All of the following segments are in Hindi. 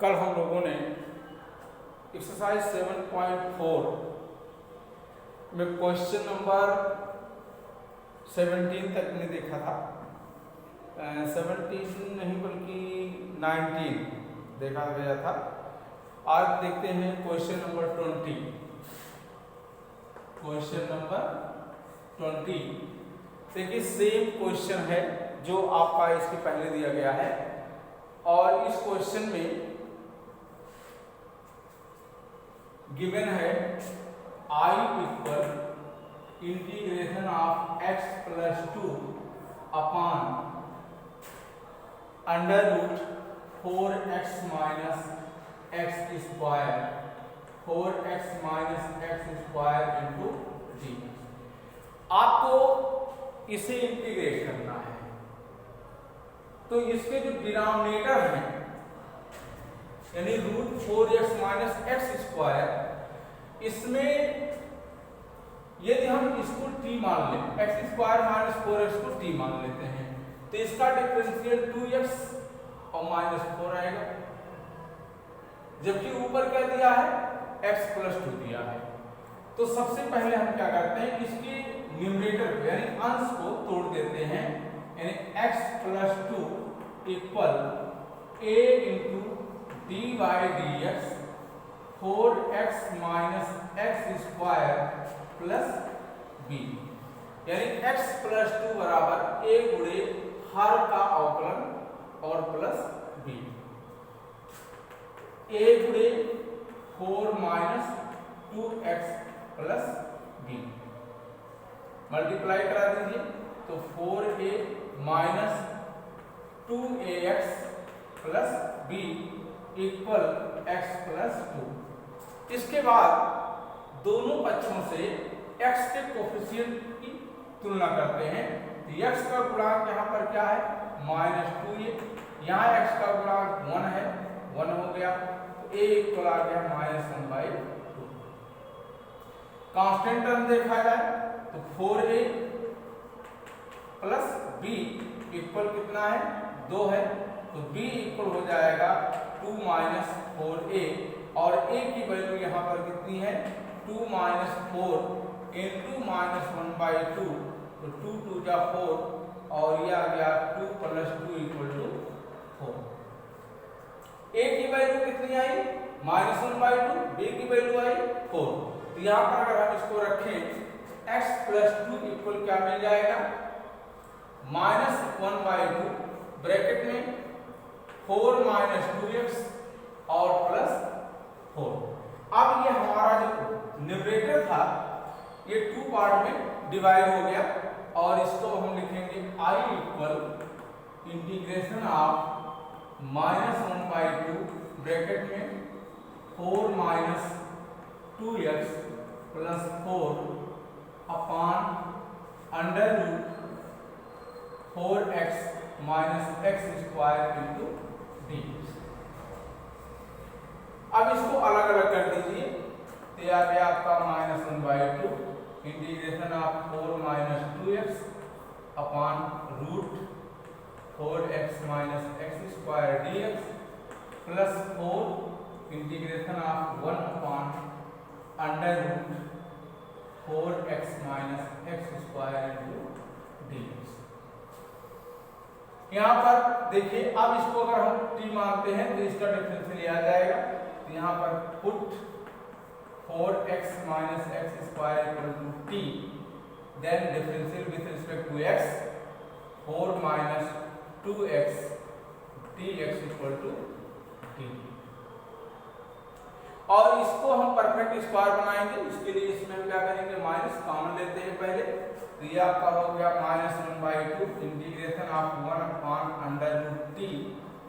कल हम लोगों ने एक्सरसाइज 7.4 में क्वेश्चन नंबर 17 तक ने देखा था। 17 नहीं बल्कि 19 देखा गया था। आज देखते हैं क्वेश्चन नंबर 20। क्वेश्चन नंबर 20 देखिए सेम क्वेश्चन है जो आपका इसके पहले दिया गया है, और इस क्वेश्चन में गिवन है I equal integration of x plus 2 upon under root 4x minus x square 4x minus x square into D. आपको इसे इंटीग्रेट करना है, तो इसके जो डिनोमिनेटर हैं यानी root 4x minus x square, इसमें यदि हम इसको t मान लें, एक्स स्क्वायर माइनस 4x को t मान लेते हैं, तो इसका डिफरेंशियल 2x और माइनस 4 आएगा, जबकि ऊपर क्या दिया है x प्लस 2 दिया है। तो सबसे पहले हम क्या करते हैं, इसके न्यूमरेटर को यानी अंश को तोड़ देते हैं, यानी x plus 2 equal a into D by D x 4x minus x square plus b, यानी x प्लस 2 बराबर a गुणे हर का अवकलन और प्लस b, a गुणे 4 minus 2x plus b multiply करा दीजिए, तो 4a minus 2ax plus b equal x plus 2। इसके बाद दोनों पक्षों से x के कोफिशिएंट की तुलना करते हैं। x का गुणांक यहाँ पर क्या है माइनस 2a, यहाँ x का गुणांक 1 है, 1 हो गया, तो a इक्वल आ गया माइनस 1/2। कांस्टेंट टर्म देखा जाए तो 4a प्लस b इक्वल कितना है 2 है, तो b इक्वल हो जाएगा 2 माइनस 4a, और a की वैल्यू यहाँ पर कितनी है 2 माइनस 4 इंटू माइनस 1/2, तो 2 2 जा 4, और ये आ गया 2 प्लस 2 इक्वल टू 4। a की वैल्यू कितनी आई माइनस 1/2, b की वैल्यू आई 4। तो यहाँ पर अगर हम इसको रखें x प्लस 2 इक्वल क्या मिल जाएगा माइनस 1/2 ब्रैकेट में 4 माइनस 2x और प्लस 4। अब ये हमारा जो न्यूमरेटर था ये 2 पार्ट में डिवाइड हो गया, और इसको हम लिखेंगे I equal integration of minus 1/2 bracket में 4 minus 2x plus 4 upon under root 4x minus x square into D. अब इसको अलग अलग कर दीजिए, तो आ गया आपका minus 1/2 integration of 4 minus 2x upon root 4x minus x square dx plus 4 integration of 1 upon under root 4x minus x square into dx। यहाँ पर देखिए, अब इसको अगर हम t मानते हैं तो इसका डिफरेंशियल आ जाएगा, तो यहाँ पर put 4x minus x square equal to t, then differential with respect to x 4 minus 2x dx equal to t। और इसको हम परफेक्ट स्क्वायर बनाएंगे, इसके लिए इसमें हम क्या करेंगे माइनस कॉमन लेते हैं पहले, तो ये आपका हो गया minus 1/2 integration of 1 upon under root t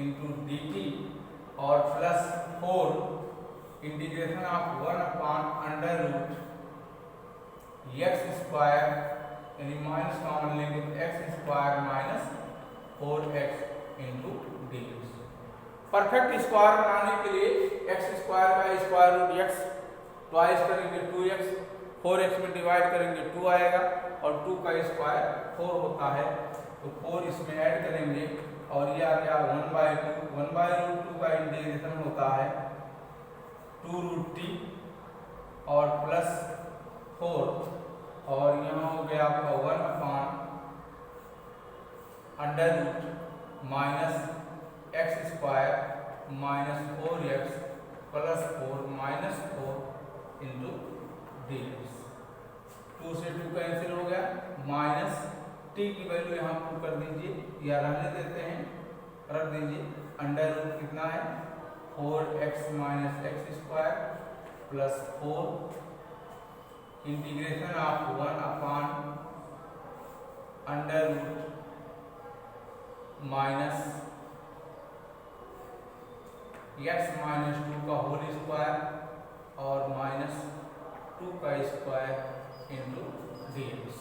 into dt और plus 4 integration of 1 upon under root x square, यानी माइनस कॉमन लेंगे तो x square minus 4x into dx। Perfect square बनाने के लिए x स्क्वायर का स्क्वायर रूट x ट्वाइस करेंगे 2x, 4x में डिवाइड करेंगे 2 आएगा, और 2 का स्क्वायर 4 होता है, तो 4 इसमें ऐड करेंगे और ये आ गया 1/2। 1/√2 का इंटीग्रेशन होता है 2√t और प्लस 4, और यहाँ हो गया आपका 1/√- x² minus 4x plus 4 minus 4 into dx। 2 से 2 कैंसिल हो गया, माइनस t की वैल्यू यहाँ पुट कर दीजिए या रहने देते हैं, रख दीजिए। अंडर रूट कितना है 4x minus x² plus 4 integration of 1/√- x minus 2 का होल स्क्वायर और माइनस 2 का square into dx।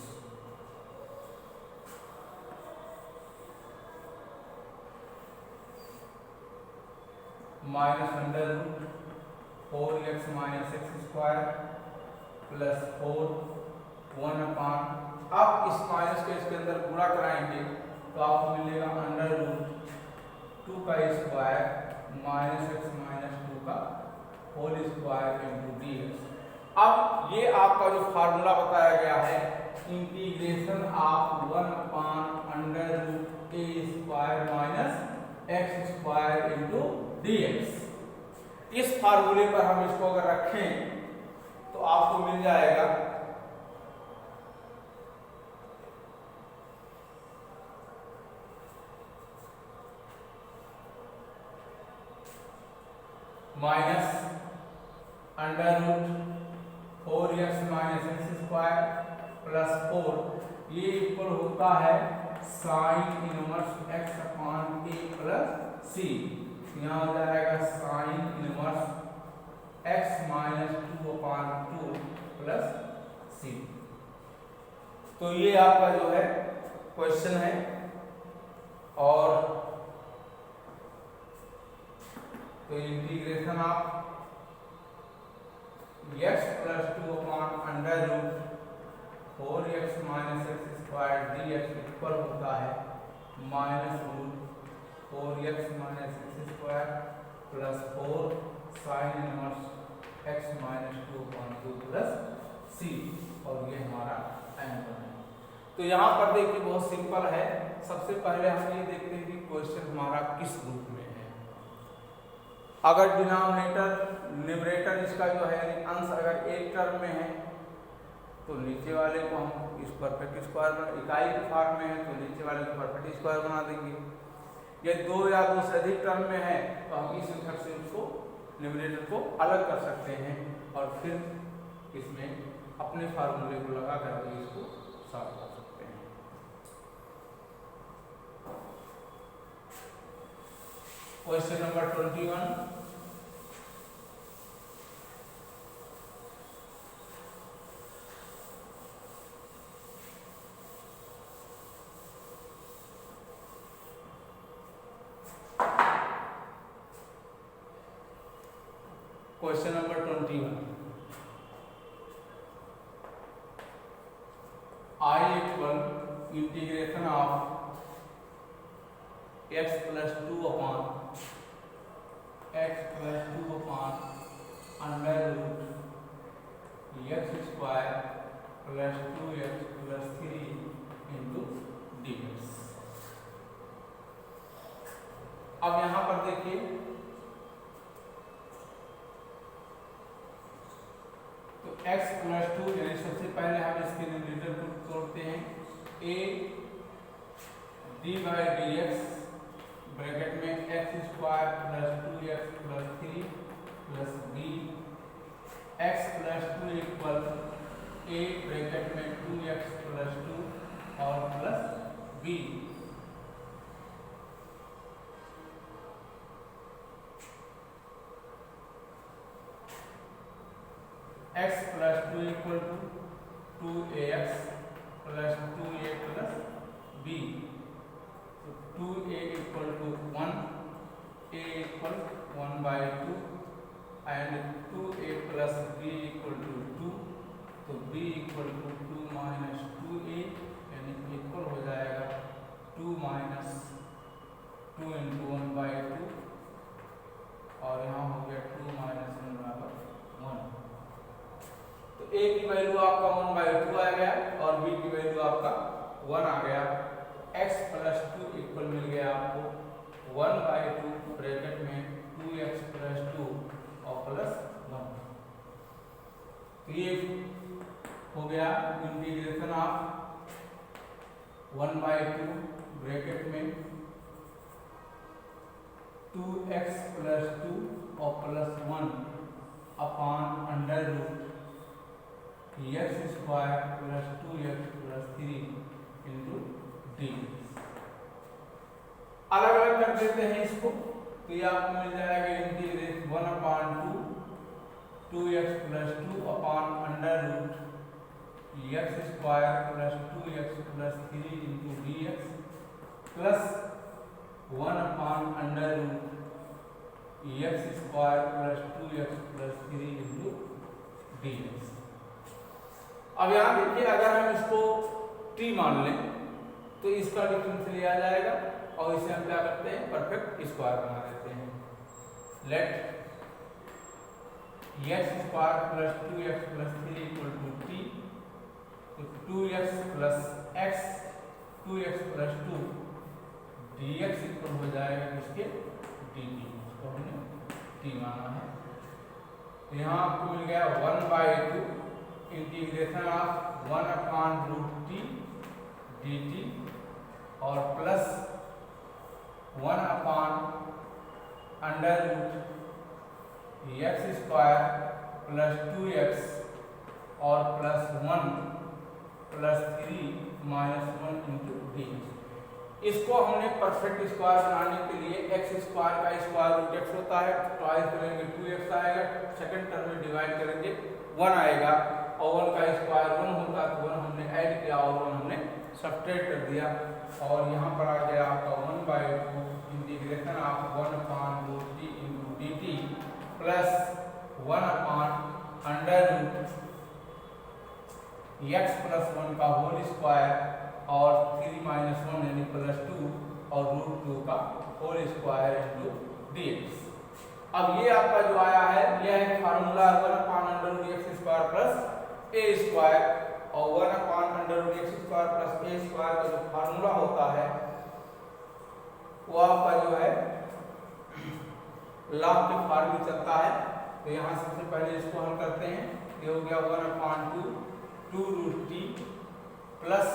Minus under root 4x minus x² plus 4 1/। अब इस माइनस के इसके अंदर गुणा कराएंगे तो आपको मिलेगा अंडर रूट 2 का स्क्वायर माइनस x माइनस 2 का होल स्क्वायर इंटू dx। अब ये आपका जो फार्मूला बताया गया है integration of 1/√a² minus x² into dx। इस फार्मूले पर हम इसको अगर रखें तो आपको मिल जाएगा minus √4x minus x² plus 4, ये इक्वल होता है sine inverse x upon a plus c। यहाँ हो जाएगा sine inverse x minus 2/2 plus c। तो ये आपका जो है क्वेश्चन है, और तो integration of x plus 2/√4x minus x² dx equal होता है -√4x minus x² plus 4 sine inverse x minus 2/2 plus c, और ये हमारा आंसर है। तो यहाँ पर देखिए बहुत सिंपल है। सबसे पहले हम ये देखते हैं कि क्वेश्चन हमारा किस रूप में है। अगर डिनोमिनेटर न्यूमरेटर इसका जो है अंश अगर एक टर्म में है तो नीचे वाले को हम इस परफेक्ट स्क्वायर इकाई के फॉर्म में है तो नीचे वाले को परफेक्ट स्क्वायर बना देंगे। ये 2 या 2 से अधिक टर्म में है तो हम इस मेथड से उसको न्यूमरेटर को अलग कर सकते हैं और फिर इसमें अपने फार्मूले को लगा करके इसको सॉल्व कर सकते हैं। Question number 21। Question number 21। I equal integration of x plus 2/√x² plus 2x plus 3 into dx। अब यहाँ पर देखिए तो x प्लस 2 यानी सबसे पहले हम इसके न्यूमरेटर को तोड़ते हैं। a d/dx ब्रैकेट में x² plus 2x plus 3 plus b x plus 2 equal a bracket में 2x प्लस 2 और plus b x plus 2 equal to 2ax plus 2a plus b। तो 2a equal to 1, a equal 1/2 and 2a plus b equal to 2, तो b equal to 2 minus 2a यानी इक्वल हो जाएगा 2 माइनस गया और b की वैल्यू आपका 1 आ गया। x प्लस 2 इक्वल मिल गया आपको 1/2 ब्रैकेट में 2x प्लस 2 और प्लस 1। तो ये हो गया इंटीग्रेशन ऑफ 1/2 ब्रैकेट में 2x प्लस 2 और plus 1 upon under root x square plus 2x plus 3 into D. अलग अलग कर देते हैं इसको, तो ये आपको मिल जाएगा integrate 1/2 2x plus 2 upon under root x square plus 2x plus 3 into D X plus 1 upon under root x square plus 2x plus 3 into D X. अब यहाँ देखिए, अगर हम इसको t मान लें तो इसका डिफरेंस लिया जाएगा और इसे हम क्या करते हैं, परफेक्ट स्क्वायर बना देते हैं। Let x square plus 2x plus 3 equal to t, तो 2x plus x 2x plus 2 dx equal हो जाएगा इसके dt, इसको हमने t माना है। तो यहाँ आपको मिल गया 1/2 इंटीग्रेशन ऑफ 1/√t dt और plus 1/√x square plus 2x और plus 1 plus 3 minus 1 into D. इसको हमने परफेक्ट स्क्वायर बनाने के लिए x स्क्वायर का स्क्वायर रूट x होता है, ट्वाइस करेंगे 2x आएगा, सेकंड टर्म में डिवाइड करेंगे 1 आएगा और 1 का स्क्वायर 1 होता है, तो 1 हमने ऐड किया और 1 हमने सब्ट्रैक्ट कर दिया और यहाँ पर आ गया आपका 1/2 integration of 1/√t into dt plus 1/√x plus 1 का होल स्क्वायर और 3 माइनस 1 यानी प्लस 2 और √2 का होल स्क्वायर इंटू dx। अब ये आपका जो आया है, यह है formula 1/√x square plus a square और 1/√x square plus a square का जो फार्मूला होता है वो आपका जो है लॉग के फॉर्म में चलता है। तो यहाँ सबसे पहले इसको हल करते हैं, ये हो गया 1/2 2√t प्लस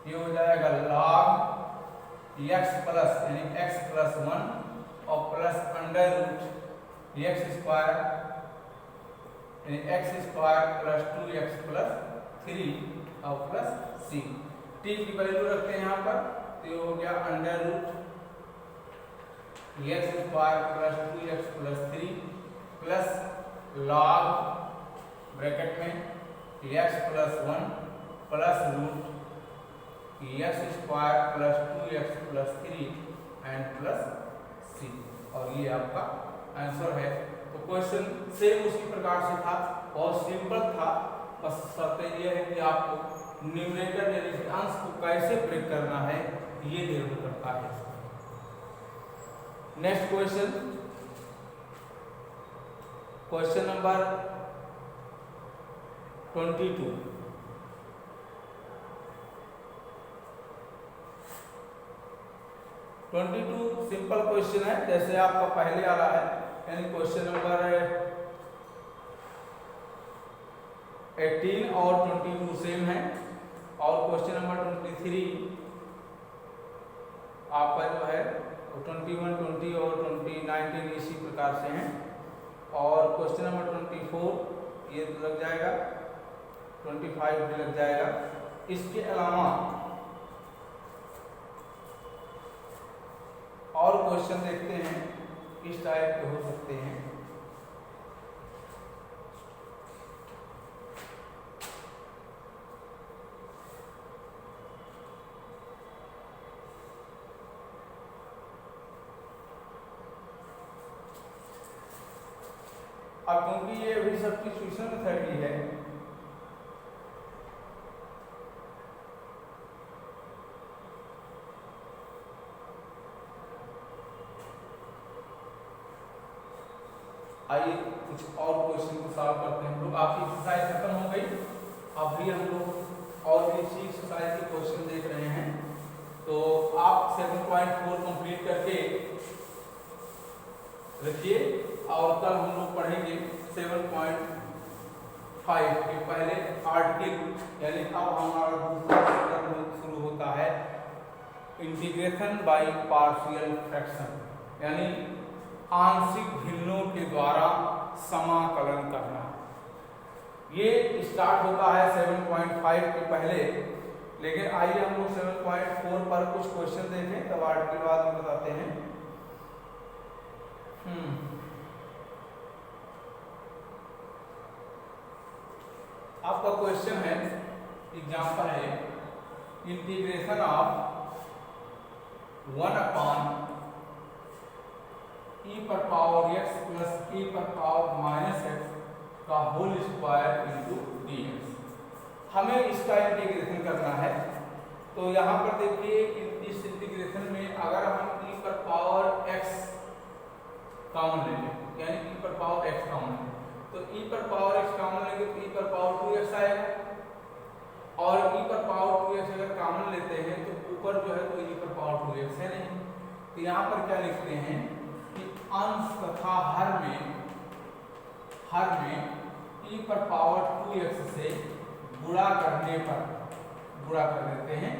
ये हो जाएगा log x प्लस यानी x प्लस 1 और प्लस अंडर√x स्क्वायर यानी x square plus 2x plus 3 और प्लस c। t की वैल्यू रखते हैं यहाँ पर, तो ये हो गया अंडर√x square plus 2x plus 3 plus log bracket में x plus 1 plus root x square plus 2x plus 3 and plus c, और ये आपका आंसर है। तो क्वेश्चन सेम उसी प्रकार से था, बहुत सिंपल था, बस शर्त ये है कि आपको न्यूमरेटर यानी अंश को कैसे ब्रेक करना है ये निर्भर करता है। Next question, question number 22। Simple question है, जैसे आपका पहले आ रहा है, यानी क्वेश्चन नंबर 18 और 22 सेम है और क्वेश्चन नंबर 23 आपका जो है 21, 20 और 19 इसी प्रकार से हैं और क्वेश्चन नंबर 24 ये लग जाएगा, 25 भी लग जाएगा। इसके अलावा और क्वेश्चन देखते हैं किस टाइप के हो सकते हैं। अब क्योंकि ये अभी सब्स्टिट्यूशन मेथड ही है, आइए कुछ और क्वेश्चन को सॉल्व करते हैं। तो आपकी एक्सरसाइज खत्म हो गई। अभी हम लोग और भी इसी एक्सरसाइज के क्वेश्चन देख रहे हैं, तो आप 7.4 कंप्लीट करके रखिए और कल हम लोग पढ़ेंगे 7.5 के पहले आर्टिकल, यानी अब हमारा दूसरा चैप्टर शुरू होता है इंटीग्रेशन बाय पार्शियल फ्रैक्शन, यानी आंशिक भिन्नों के द्वारा समाकलन करना। ये स्टार्ट होता है 7.5 के पहले, लेकिन आइए हम लोग 7.4 पर कुछ क्वेश्चन देखें, तब आर्टिकल बाद में बताते हैं। आपका क्वेश्चन है, एग्जाम्पल है, इंटीग्रेशन ऑफ 1 अपॉन e पर पावर x प्लस e पर पावर माइनस x का होल स्क्वायर इंटू dx। हमें इसका इंटीग्रेशन करना है, तो यहाँ पर देखिए इस इंटीग्रेशन में अगर हम e पर पावर x कॉमन ले लें, यानी e पर पावर x कॉमन लें, तो e पर पावर x कॉमन लेंगे तो e पर पावर 2x आएगा, और e पर पावर 2x अगर कॉमन लेते हैं तो ऊपर जो है तो e पर पावर 2x है नहीं, तो यहाँ पर क्या लिखते हैं कि अंश तथा हर में e पर पावर 2x से गुणा करने पर गुणा कर देते हैं,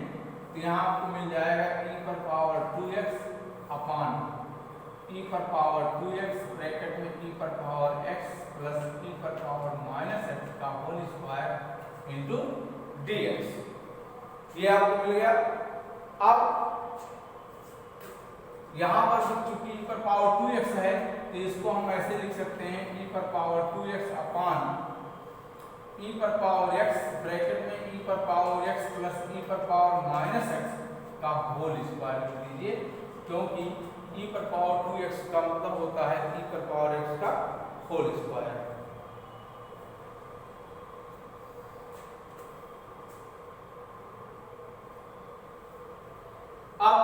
तो यहाँ आपको मिल जाएगा e पर पावर 2x अपॉन e पर पावर 2x ब्रैकेट में e पर पावर x प्लस e पर पावर माइनस x का होल स्क्वायर इंटू dx। ये आपको मिल गया। अब यहाँ पर चूंकि e पर पावर 2x है तो इसको हम ऐसे लिख सकते हैं e पर पावर 2x अपॉन e पर पावर x ब्रैकेट में e पर पावर x प्लस e पर पावर माइनस x का होल स्क्वायर लिख दीजिए, क्योंकि e पर पावर 2x का मतलब होता है e पर पावर x का होल स्क्वायर। अब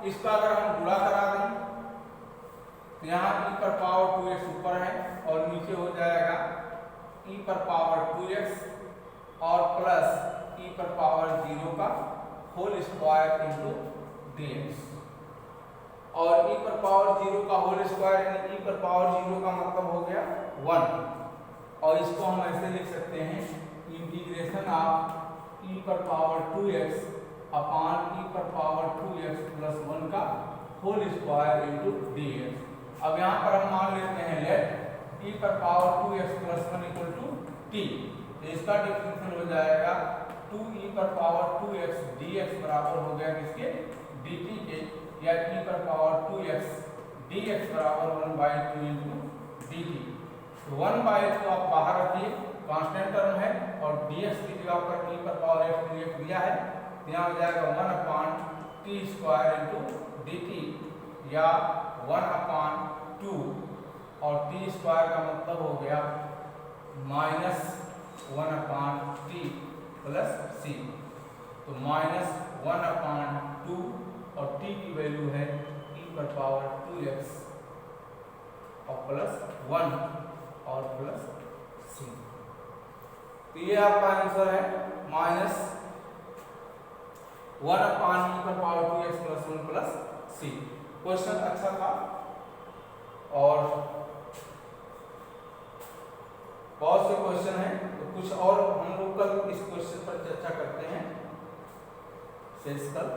इसका अगर हम गुणा करा दें तो यहाँ e पर पावर 2x ऊपर है और नीचे हो जाएगा e पर पावर 2x और प्लस e पर पावर 0 का होल स्क्वायर इंटू dx। और e पर पावर 0 का होल स्क्वायर यानी e पर पावर 0 का मतलब हो गया 1, और इसको हम ऐसे लिख सकते हैं इंटीग्रेशन ऑफ e पर पावर 2x अपॉन e पर पावर 2x प्लस 1 का होल स्क्वायर इंटू dx। अब यहाँ पर हम मान लेते हैं लेट e पर power 2x plus 1 equal to t, तो इसका डिफरेंशियल हो जाएगा 2e पर पावर 2x dx बराबर हो गया किसके, dt के, या e पर पावर 2x dx बराबर 1/2 इंटू dt। तो 1/2 आप बाहर रखिए, कांस्टेंट टर्म है, और dx की जगह पर e पर पावर x dx दिया है, यहाँ हो जाएगा 1 upon T square into dt, या 1 अपॉन 2, और टी स्क्वायर का मतलब हो गया माइनस 1 अपॉन टी प्लस सी, तो माइनस 1 अपॉन 2 और t की वैल्यू है e पर पावर 2x और प्लस 1 और प्लस c। तो ये आपका आंसर है माइनस 1 अपॉन e पर power 2x plus 1 plus c। Question अच्छा था, और बहुत से क्वेश्चन हैं, तो कुछ और हम लोग कल इस क्वेश्चन पर चर्चा करते हैं, शेष कल।